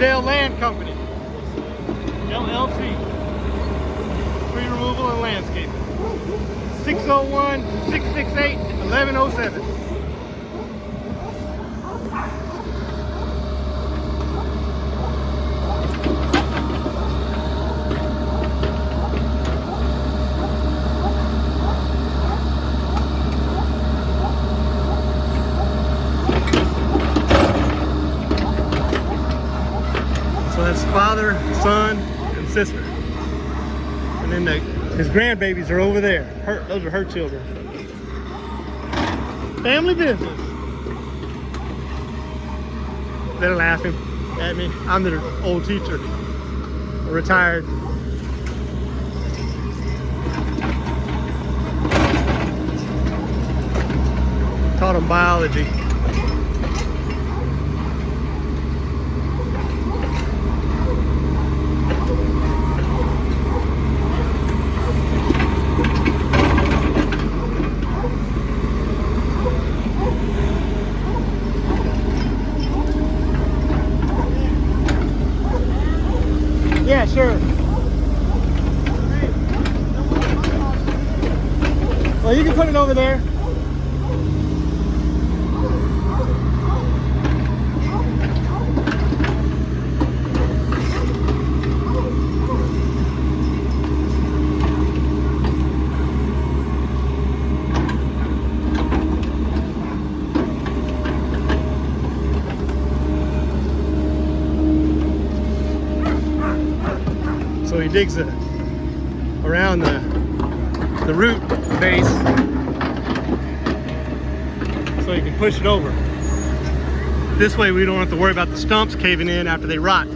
Ragsdale Land Company, LLC. Tree removal and landscaping. 601-668-1107. So that's father, son, and sister. And then his grandbabies are over there. Those are her children. Family business. They're laughing at me. I'm their old teacher. Retired. Taught them biology. Yeah, sure. Well, you can put it over there. So he digs around the root base so he can push it over. This way we don't have to worry about the stumps caving in after they rot.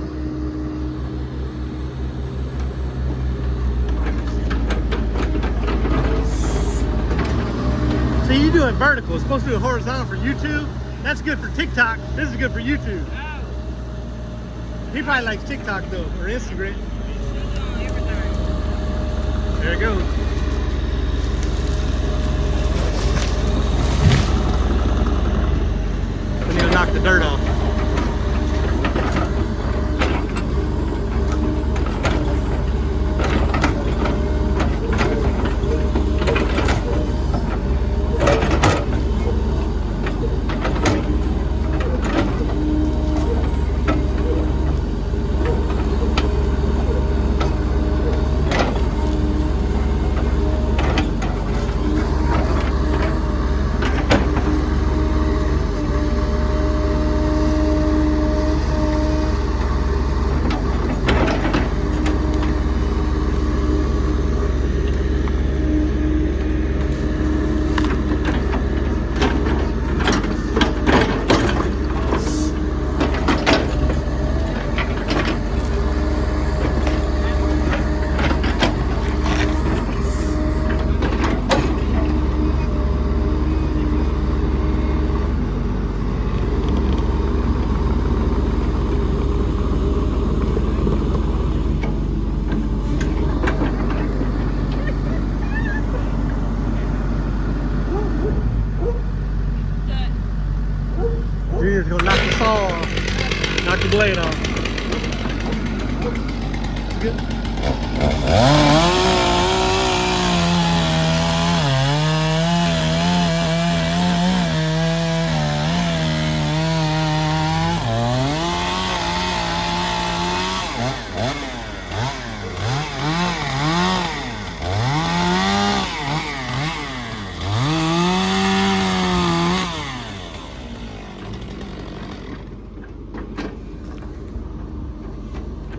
See, you do it vertical. It's supposed to do it horizontal for YouTube. That's good for TikTok. This is good for YouTube. He probably likes TikTok though, or Instagram. There it goes. I need to knock the dirt off. Junior's gonna knock the saw off, knock the blade off. Good.